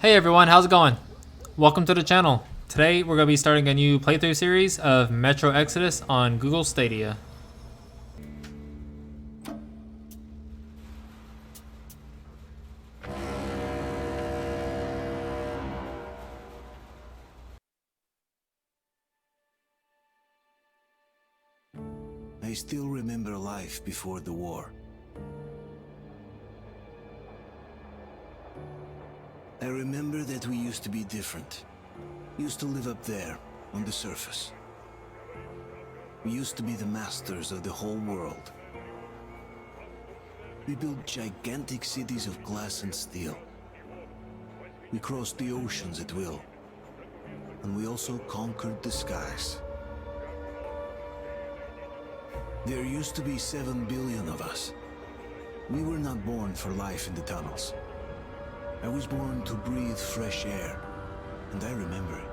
Hey everyone, how's it going? Welcome to the channel. Today we're going to be starting a new playthrough series of Metro Exodus on Google Stadia. I still remember life before the war. I remember that we used to be different. Used to live up there, on the surface. We used to be the masters of the whole world. We built gigantic cities of glass and steel. We crossed the oceans at will. And we also conquered the skies. There used to be 7 billion of us. We were not born for life in the tunnels. I was born to breathe fresh air, and I remember it.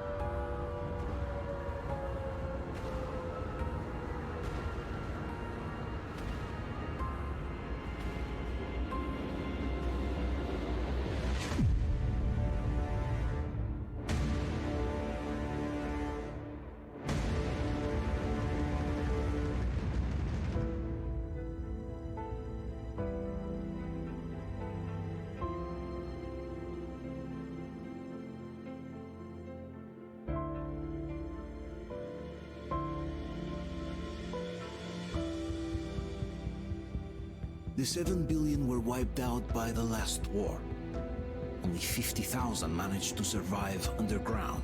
The 7 billion were wiped out by the last war. Only 50,000 managed to survive underground,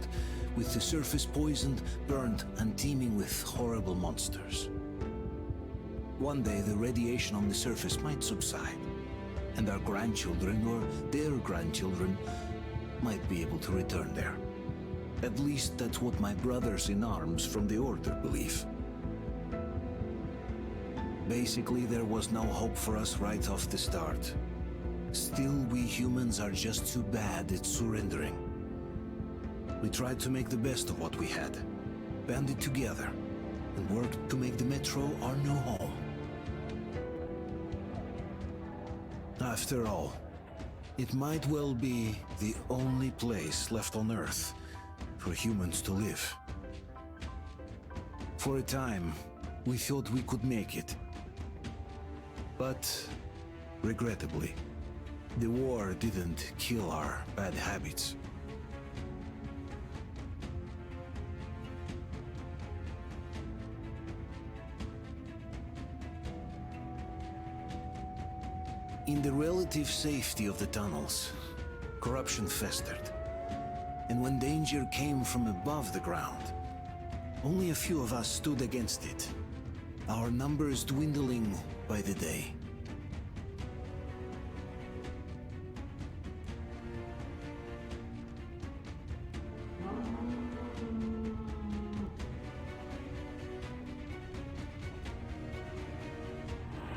with the surface poisoned, burned, and teeming with horrible monsters. One day the radiation on the surface might subside, and our grandchildren or their grandchildren might be able to return there. At least that's what my brothers in arms from the Order believe. Basically, there was no hope for us right off the start. Still, we humans are just too bad at surrendering. We tried to make the best of what we had, banded together, and worked to make the Metro our new home. After all, it might well be the only place left on Earth for humans to live. For a time, we thought we could make it. But, regrettably, the war didn't kill our bad habits. In the relative safety of the tunnels, corruption festered. And when danger came from above the ground, only a few of us stood against it, our numbers dwindling by the day.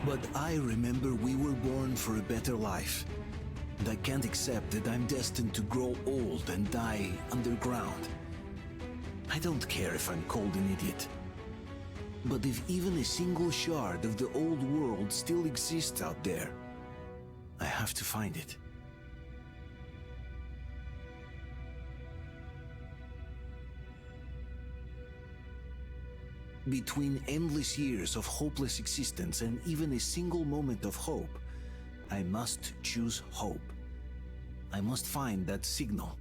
But I remember we were born for a better life, and I can't accept that I'm destined to grow old and die underground. I don't care if I'm called an idiot. But if even a single shard of the old world still exists out there, I have to find it. Between endless years of hopeless existence and even a single moment of hope, I must choose hope. I must find that signal.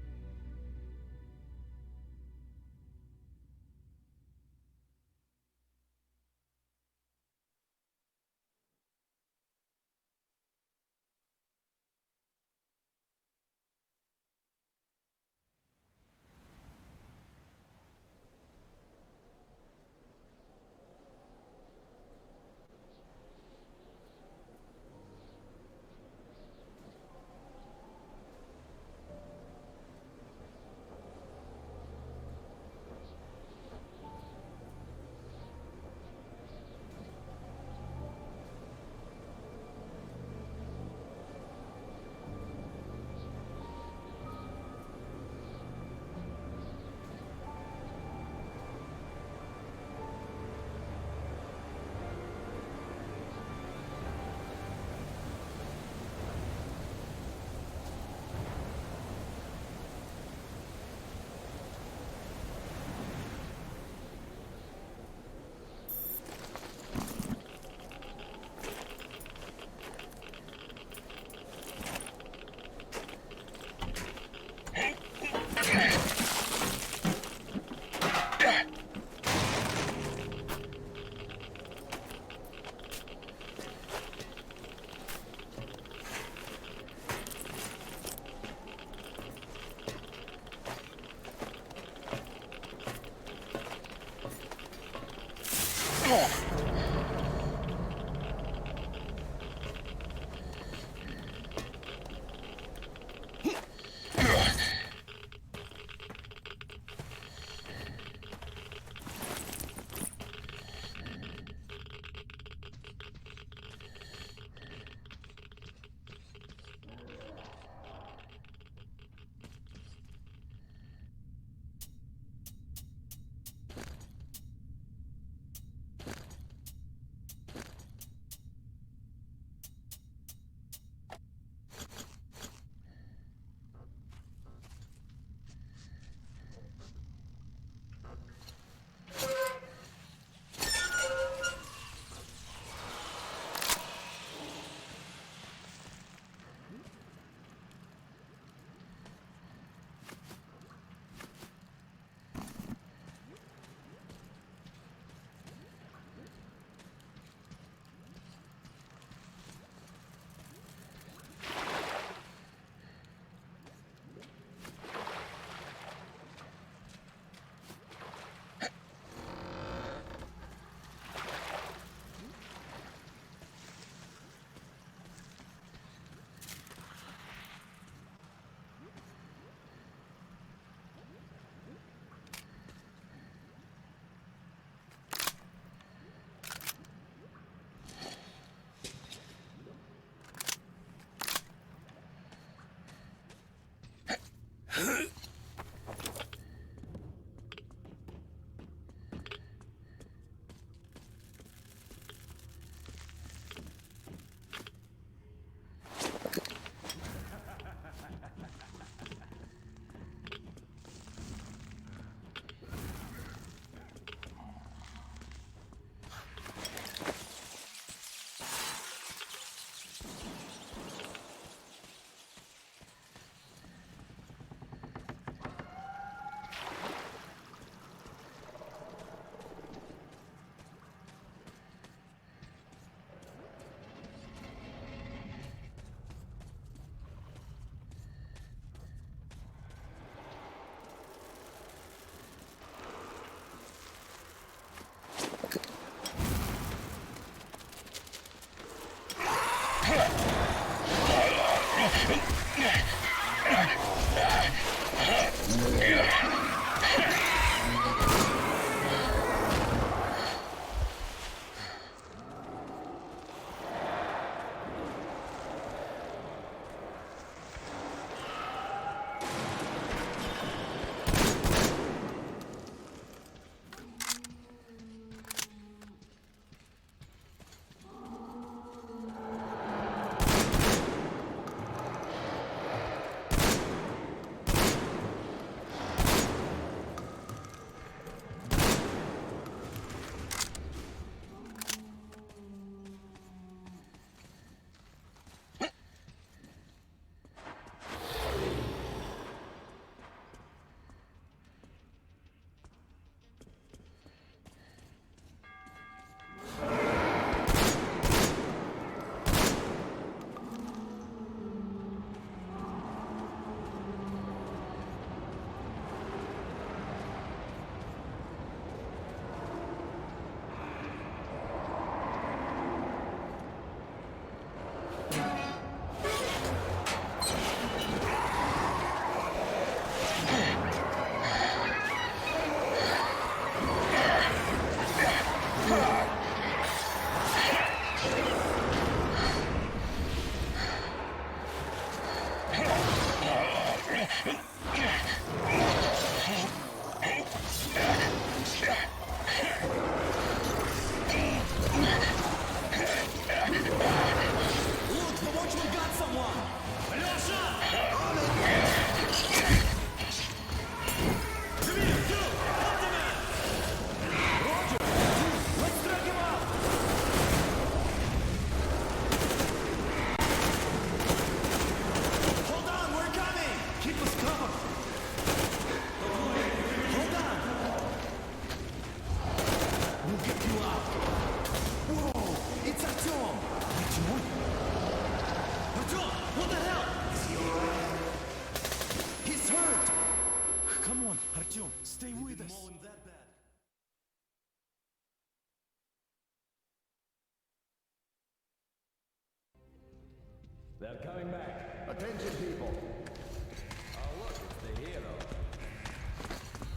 Артем, stay with us.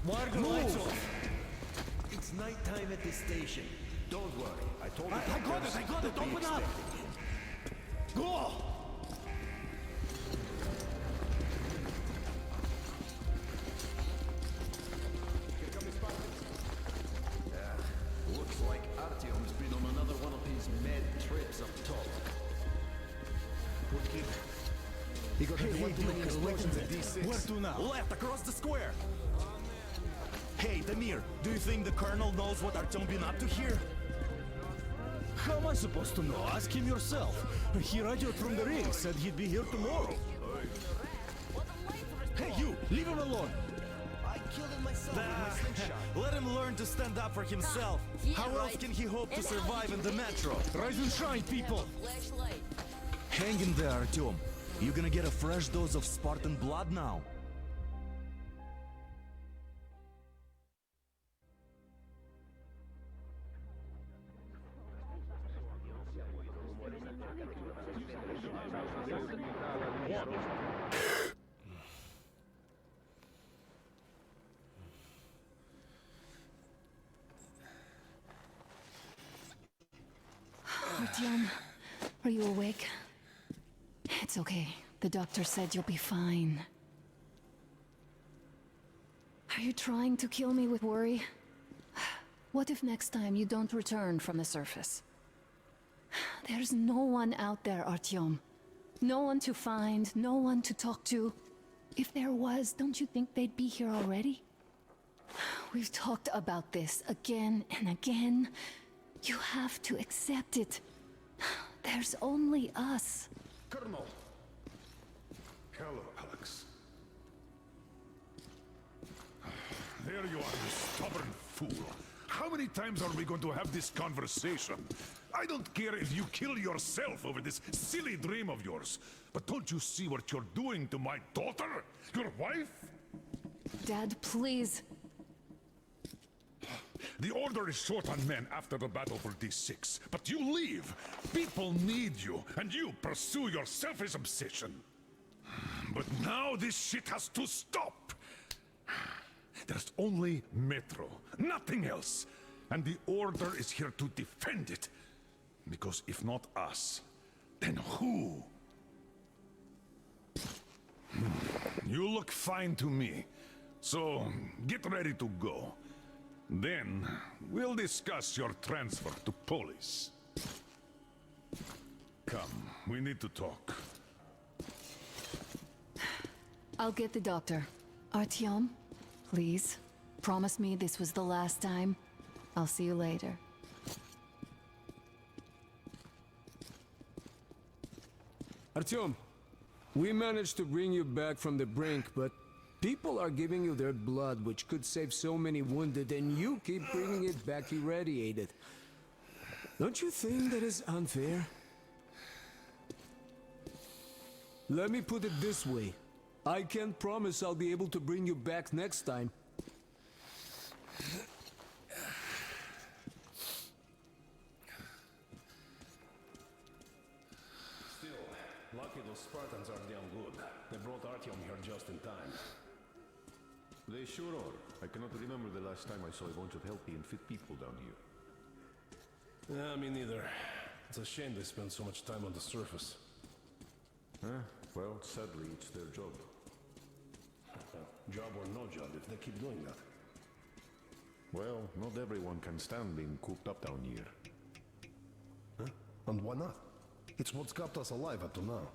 Why are the lights Move! off? It's nighttime at the station. Don't worry. I told you. I got it! Open up! Go! Looks like Artyom's been on another one of his mad trips up top. What kid? He got one too many explosions at D6. Where to now? Left, across the square! Hey, Damir, do you think the Colonel knows what Artyom been up to here? How am I supposed to know? Ask him yourself. He radioed from the ring, said he'd be here tomorrow. Hey, you! Leave him alone! I killed him myself with my slingshot. Let him learn to stand up for himself. Yeah, How else right. can he hope to And survive in the metro? Rise and shine, people! Flashlight. Hang in there, Artyom. You gonna get a fresh dose of Spartan blood now. Artyom, are you awake? It's okay. The doctor said you'll be fine. Are you trying to kill me with worry? What if next time you don't return from the surface? There's no one out there, Artyom. No one to find, no one to talk to. If there was, don't you think they'd be here already? We've talked about this again and again. You have to accept it. There's only us. Colonel! Hello, Alex. There you are, you stubborn fool. How many times are we going to have this conversation? I don't care if you kill yourself over this silly dream of yours, but don't you see what you're doing to my daughter? Your wife? Dad, please. The Order is short on men after the battle for D6, but you leave. People need you, and you pursue your selfish obsession. But now this shit has to stop. There's only Metro, nothing else. And the Order is here to defend it. Because if not us, then who? You look fine to me. So, get ready to go. Then, we'll discuss your transfer to Polis. Come, we need to talk. I'll get the doctor. Artyom, please. Promise me this was the last time. I'll see you later. Artyom, we managed to bring you back from the brink, but people are giving you their blood, which could save so many wounded, and you keep bringing it back irradiated. Don't you think that is unfair? Let me put it this way. I can't promise I'll be able to bring you back next time. Still, lucky those Spartans are damn good. They brought Artyom here just in time. They sure are. I cannot remember the last time I saw a bunch of healthy and fit people down here. Yeah, me neither. It's a shame they spend so much time on the surface. Well, sadly, it's their job. Job or no job, if they keep doing that. Well, not everyone can stand being cooped up down here. Huh? And why not? It's what's kept us alive up to now.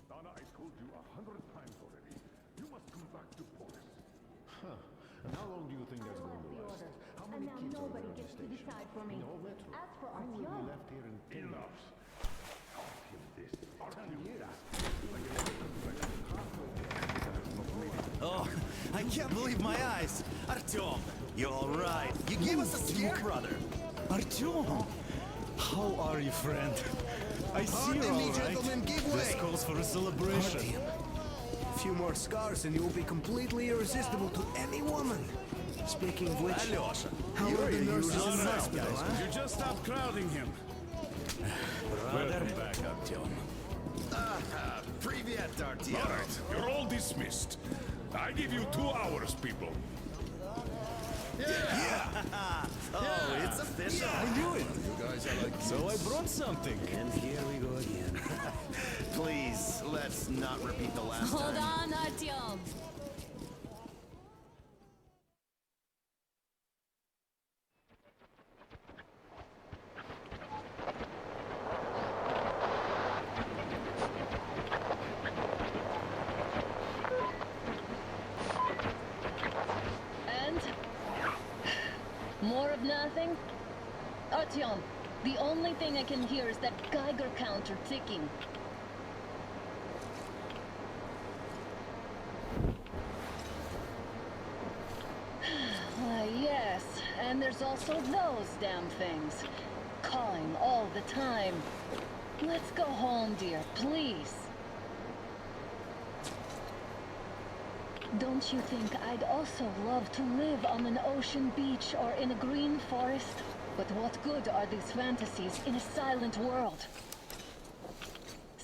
Donna, I told you 100 times already. You must come back to Polis. Huh. And how long do you think that's going to last? How many And now kids are nobody there on the gets to station? decide for me. In the whole metro? As for Who will be Artyom, left here in 10 Enough. Oh, I can't believe my eyes! Artyom, you're alright. You gave us a scare, brother. Artyom! How are you, friend? I see Pardon you're me, all right. gentlemen, give This way. calls for a celebration. A few more scars and you will be completely irresistible to any woman. Speaking of which, Alyosha, how are the nurses in the Alright, hospital, guys, huh? would you just stop crowding him? Welcome back, Artyom. Привет, All right, you're all dismissed. I give you 2 hours, people. Oh, it's official. I knew it. You guys are like So I brought something. And here we go again. Please, let's not repeat the last Hold time. on, Artyom. And? More of nothing? Artyom, the only thing I can hear is that Geiger counter ticking. Yes, and there's also those damn things. Calling all the time. Let's go home, dear, please. Don't you think I'd also love to live on an ocean beach or in a green forest? But what good are these fantasies in a silent world?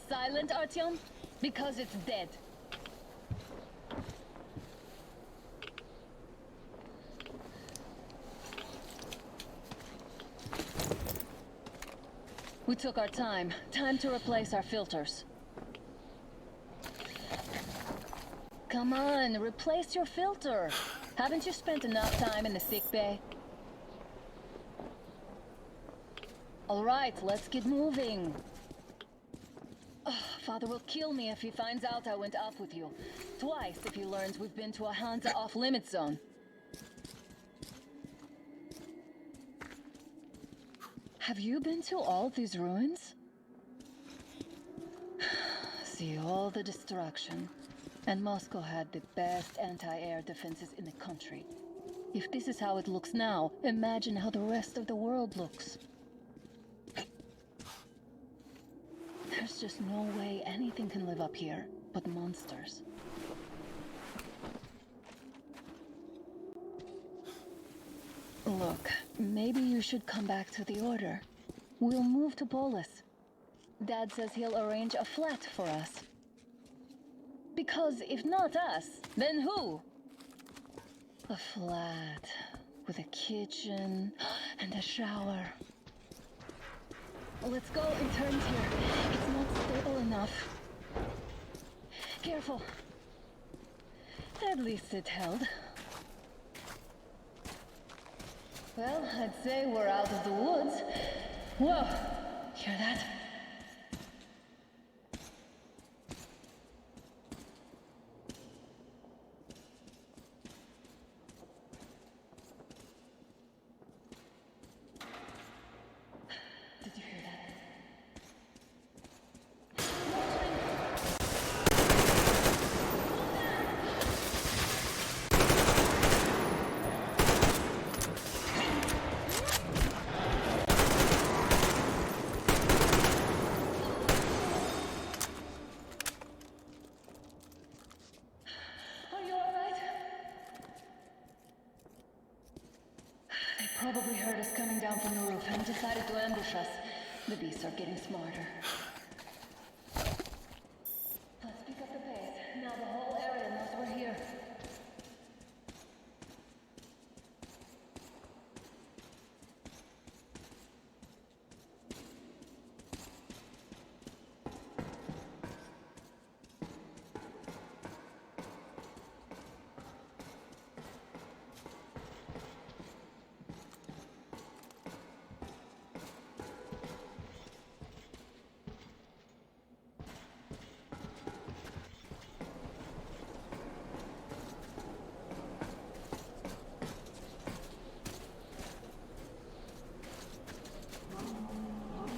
Silent, Artyom? Because it's dead. We took our time. Time to replace our filters. Come on, replace your filter. Haven't you spent enough time in the sick bay? All right, let's get moving. Ugh, Father will kill me if he finds out I went off with you. Twice if he learns we've been to a Hansa off-limit zone. Have you been to all these ruins? See all the destruction. And Moscow had the best anti-air defenses in the country. If this is how it looks now, imagine how the rest of the world looks. There's just no way anything can live up here but monsters. Look, maybe you should come back to the Order. We'll move to Polis. Dad says he'll arrange a flat for us. Because if not us, then who? A flat with a kitchen and a shower. Let's go in turns here. It's not stable enough. Careful. At least it held. Well, I'd say we're out of the woods. Whoa! Hear that? Did you hear that? Are you alright? They probably heard us coming down from the roof and decided to ambush us. The beasts are getting smarter. Let's pick up the pace. Now the whole area knows we're here.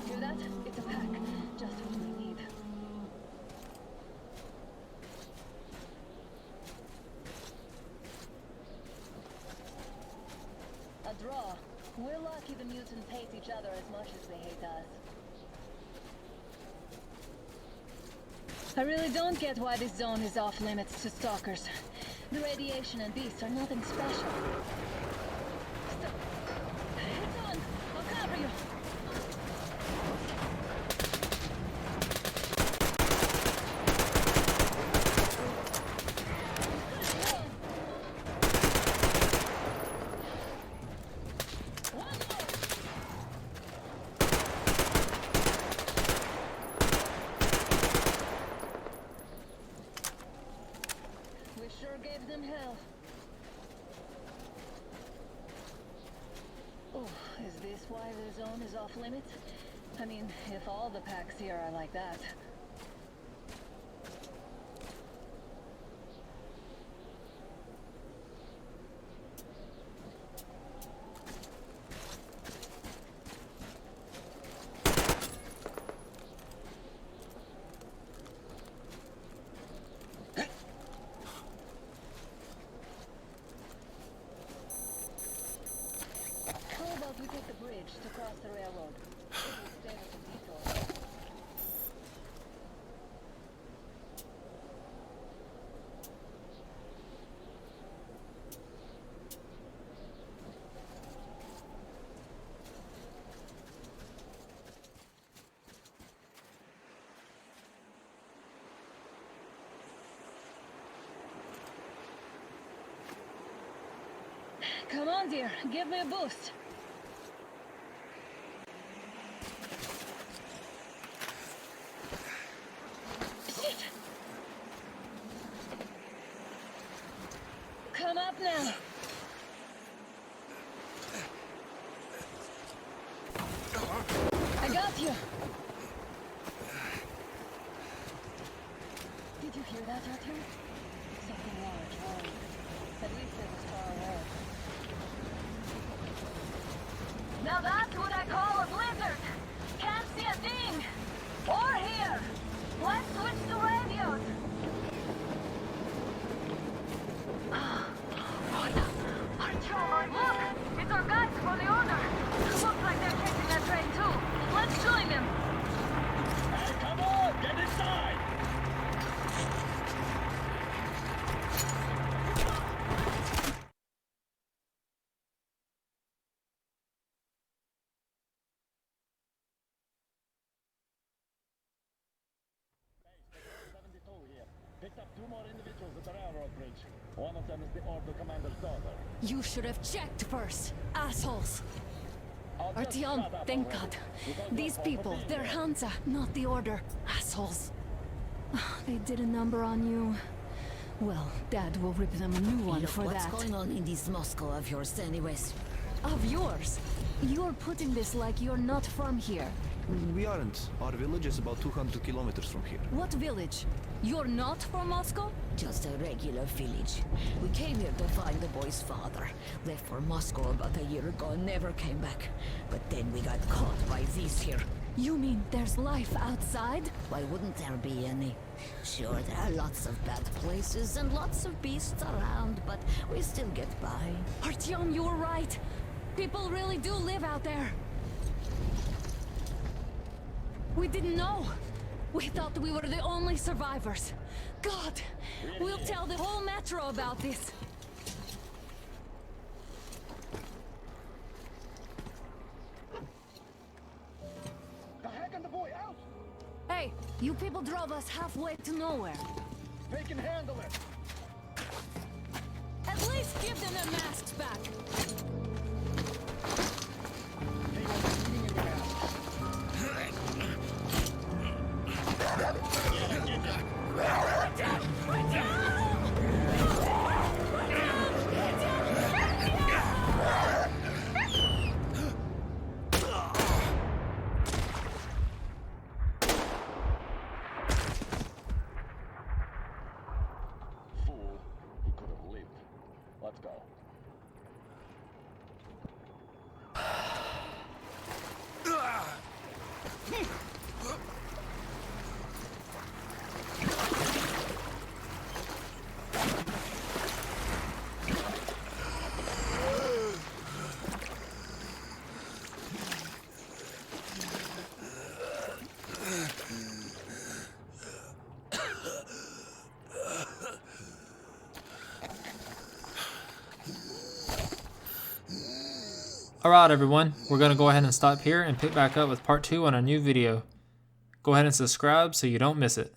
Hear that? It's a pack. Just what we need. A draw. We're lucky the mutants hate each other as much as they hate us. I really don't get why this zone is off limits to stalkers. The radiation and beasts are nothing special. Stop. It's on! I'll cover you! the zone is off limits? I mean, if all the packs here are like that. How about we take the bridge to cross the railroad? It will save us a detour. Come on, dear. Give me a boost. Shit! Come up now. I got you. Did you hear that, Artyom? Something large roaring. At least it was far away. Now that's what I call a blizzard! Can't see a thing! Or hear! Let's switch to radios! Artyom, look! It's our guys for the order! Looks like they're taking that train too! Let's join them! Hey, come on! Get inside! Picked up 2 more individuals at the railroad bridge. One of them is the Order Commander's daughter. You should have checked first, assholes! I'll just Artyom, shut up thank already. God. You don't These go for people, being they're there. Hansa, not the Order. Assholes. They did a number on you. Well, Dad will rip them a new one for What's that. going on in this Moscow of yours anyways? Of yours? You're putting this like you're not from here. We aren't. Our village is about 200 kilometers from here. What village? You're not from Moscow? Just a regular village. We came here to find the boy's father. Left for Moscow about a year ago and never came back. But then we got caught by these here. You mean there's life outside? Why wouldn't there be any? Sure, there are lots of bad places and lots of beasts around, but we still get by. Artyom, you were right. People really do live out there. We didn't know. We thought we were the only survivors. God, we'll tell the whole metro about this. The heck and the boy out! Hey, you people drove us halfway to nowhere. They can handle it! At least give them their masks back. They were breathing in the mask. Fool. He could have lived. Let's go. Alright everyone, we're going to go ahead and stop here and pick back up with part 2 on a new video. Go ahead and subscribe so you don't miss it.